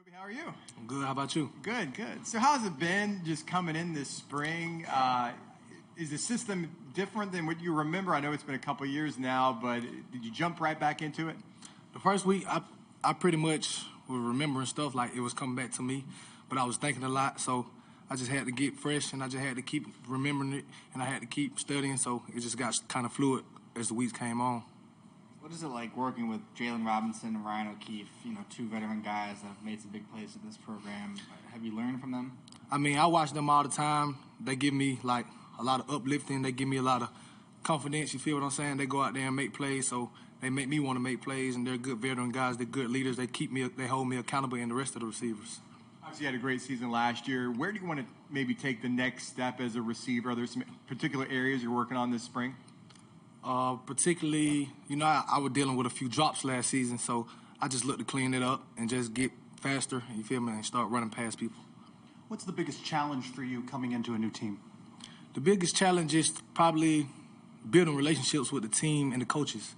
Kobe, how are you? I'm good. How about you? Good, good. So how's it been just coming in this spring? Is the system different than what you remember? I know it's been a couple years now, but did you jump right back into it? The first week, I pretty much was remembering stuff like it was coming back to me, but I was thinking a lot, so I just had to get fresh, and I just had to keep remembering it, and I had to keep studying, so it just got kind of fluid as the weeks came on. What is it like working with Jalen Robinson and Ryan OKeefe, two veteran guys that have made some big plays at this program? Have you learned from them? I mean, I watch them all the time. They give me, like, a lot of uplifting. They give me a lot of confidence, you feel what I'm saying? They go out there and make plays, so they make me want to make plays, and they're good veteran guys. They're good leaders. They hold me accountable, and the rest of the receivers. Obviously, you had a great season last year. Where do you want to maybe take the next step as a receiver? Are there some particular areas you're working on this spring? Particularly, I was dealing with a few drops last season, so I just look to clean it up and just get faster, you feel me, and start running past people. What's the biggest challenge for you coming into a new team? The biggest challenge is probably building relationships with the team and the coaches.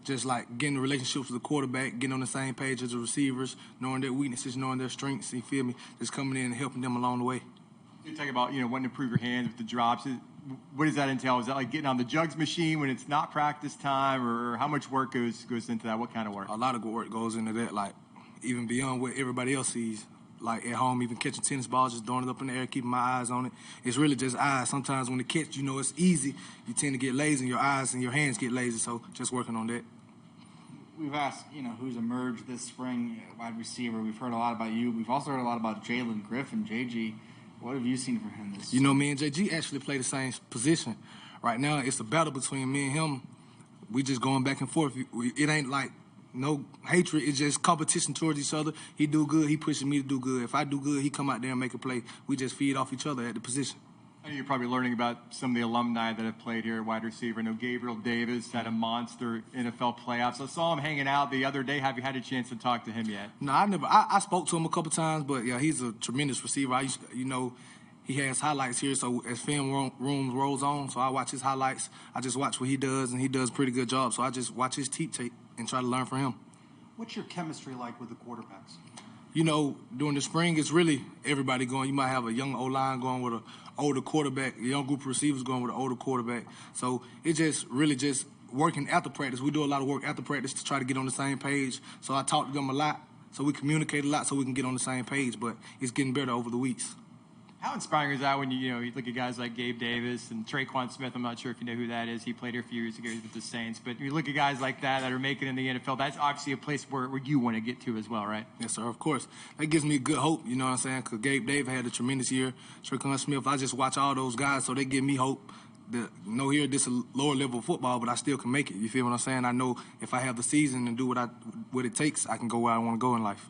Just like getting the relationships with the quarterback, getting on the same page as the receivers, knowing their weaknesses, knowing their strengths, you feel me, just coming in and helping them along the way. You talk about, wanting to improve your hands with the drops. What does that entail? Is that like getting on the jugs machine when it's not practice time, or how much work goes into that? What kind of work? A lot of good work goes into that, like even beyond what everybody else sees. Like at home, even catching tennis balls, just throwing it up in the air, keeping my eyes on it. It's really just eyes. Sometimes when the catch, it's easy. You tend to get lazy, and your eyes and your hands get lazy, so just working on that. We've asked, who's emerged this spring, wide receiver. We've heard a lot about you. We've also heard a lot about Jalen Griffin, JG. What have you seen from him this season? Me and JG actually play the same position. Right now, it's a battle between me and him. We just going back and forth. It ain't like no hatred. It's just competition towards each other. He do good, he pushes me to do good. If I do good, he come out there and make a play. We just feed off each other at the position. I know you're probably learning about some of the alumni that have played here at wide receiver. I know Gabriel Davis had a monster NFL playoffs. I saw him hanging out the other day. Have you had a chance to talk to him yet? No, I never. I spoke to him a couple times, but yeah, he's a tremendous receiver. He has highlights here, so as film room rolls on, so I watch his highlights. I just watch what he does, and he does a pretty good job. So I just watch his tape and try to learn from him. What's your chemistry like with the quarterbacks? During the spring, it's really everybody going. You might have a young O-line going with an older quarterback, a young group of receivers going with an older quarterback. So it's just really just working after practice. We do a lot of work after practice to try to get on the same page. So I talk to them a lot, so we communicate a lot so we can get on the same page. But it's getting better over the weeks. How inspiring is that when you look at guys like Gabe Davis and Traquan Smith? I'm not sure if you know who that is. He played here a few years ago with the Saints. But you look at guys like that are making it in the NFL. That's obviously a place where you want to get to as well, right? Yes, sir, of course. That gives me good hope, you know what I'm saying? Because Gabe Davis had a tremendous year. Traquan Smith, I just watch all those guys, so they give me hope. Here, this is a lower level of football, but I still can make it. You feel what I'm saying? I know if I have the season and do what it takes, I can go where I want to go in life.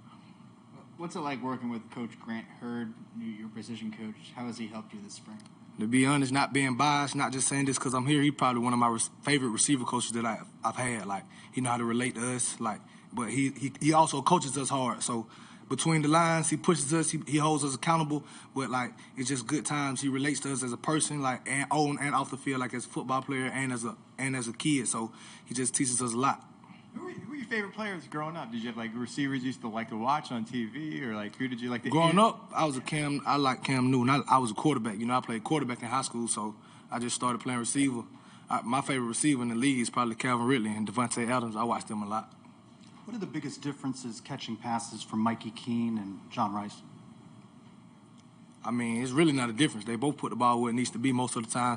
What's it like working with Coach Grant Hurd, your position coach? How has he helped you this spring? To be honest, not being biased, not just saying this because I'm here, he's probably one of my favorite receiver coaches that I've had. Like, he know how to relate to us. Like, but he also coaches us hard. So between the lines, he pushes us, he holds us accountable. But like, it's just good times. He relates to us as a person, like, and on and off the field, like as a football player and as a kid. So he just teaches us a lot. Who were your favorite players growing up? Did you have like receivers you used to like to watch on TV, or like who did you like to? Growing up, I liked Cam Newton. I was a quarterback. I played quarterback in high school, so I just started playing receiver. My favorite receiver in the league is probably Calvin Ridley and Devontae Adams. I watched them a lot. What are the biggest differences catching passes from Mikey Keene and John Rice? I mean, it's really not a difference. They both put the ball where it needs to be most of the time,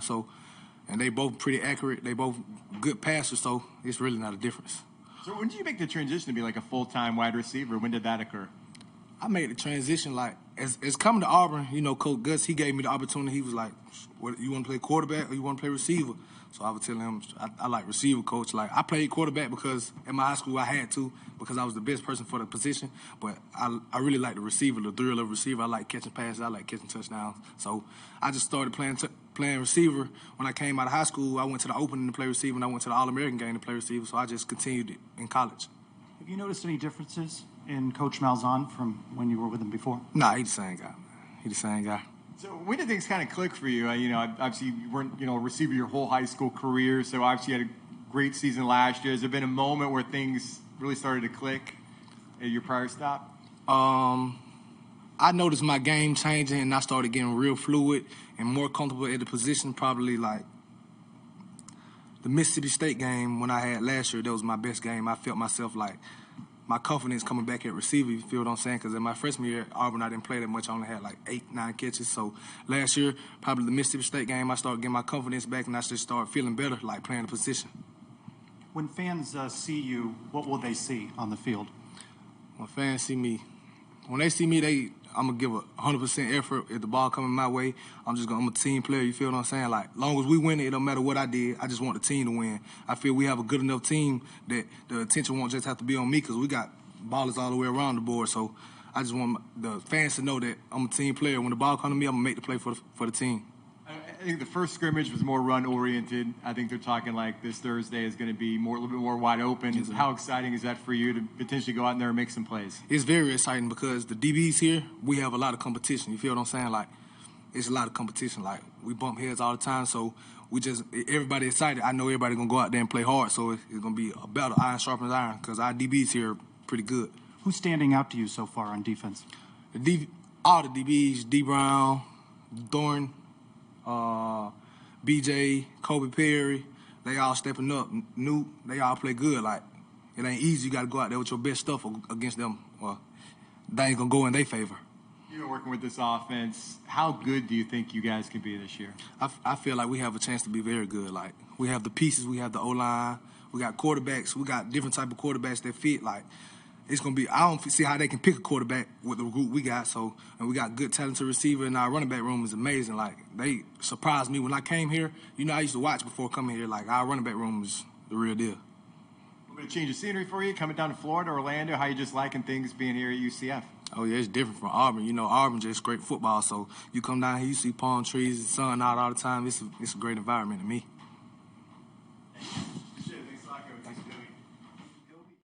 and they both pretty accurate. They both good passers, so it's really not a difference. So when did you make the transition to be like a full-time wide receiver? When did that occur? I made the transition like as coming to Auburn. Coach Gus, he gave me the opportunity. He was like, "What, you want to play quarterback or you want to play receiver?" So I would tell him, I like receiver, coach. Like, I played quarterback because in my high school I had to because I was the best person for the position. But I really like the receiver, the thrill of receiver. I like catching passes. I like catching touchdowns. So I just started playing receiver. When I came out of high school, I went to the opening to play receiver, and I went to the All-American game to play receiver. So I just continued it in college. Have you noticed any differences in Coach Malzahn from when you were with him before? Nah, he's the same guy. He's the same guy. So when did things kind of click for you? Obviously you weren't, a receiver your whole high school career, so obviously you had a great season last year. Has there been a moment where things really started to click at your prior stop? I noticed my game changing, and I started getting real fluid and more comfortable at the position. Probably like the Mississippi State game when I had last year, that was my best game. I felt myself like my confidence coming back at receiver, you feel what I'm saying? Because in my freshman year at Auburn, I didn't play that much. I only had like 8, 9 catches. So last year, probably the Mississippi State game, I started getting my confidence back, and I just started feeling better, like playing the position. When fans see you, what will they see on the field? When fans see me, when they see me, I'm going to give a 100% effort. If the ball coming my way, I'm a team player, you feel what I'm saying? Like, long as we win it don't matter what I did. I just want the team to win. I feel we have a good enough team that the attention won't just have to be on me because we got ballers all the way around the board. So I just want the fans to know that I'm a team player. When the ball comes to me, I'm going to make the play for the team. I think the first scrimmage was more run-oriented. I think they're talking like this Thursday is going to be a little bit more wide open. Yes, how exciting is that for you to potentially go out in there and make some plays? It's very exciting because the DBs here, we have a lot of competition. You feel what I'm saying? Like, it's a lot of competition. Like, we bump heads all the time, so everybody excited. I know everybody going to go out there and play hard, so it's going to be a battle, iron sharpens iron, because our DBs here are pretty good. Who's standing out to you so far on defense? All the DBs, D. Brown, Thornton, BJ, Kobe Perry, they all stepping up. Newt, they all play good. Like, it ain't easy. You got to go out there with your best stuff against them. They ain't going to go in their favor. You've been working with this offense. How good do you think you guys can be this year? I feel like we have a chance to be very good. Like, we have the pieces. We have the O-line. We got quarterbacks. We got different type of quarterbacks that fit. Like, it's going to be – I don't see how they can pick a quarterback with the group we got. So, and we got good, talented receiver, and our running back room is amazing. Like, they surprised me when I came here. You know, I used to watch before coming here. Like, our running back room is the real deal. A little bit of change of scenery for you, coming down to Florida, Orlando. How you just liking things being here at UCF? Oh, yeah, it's different from Auburn. You know, Auburn just great football. So you come down here, you see palm trees, the sun out all the time. It's a great environment to me.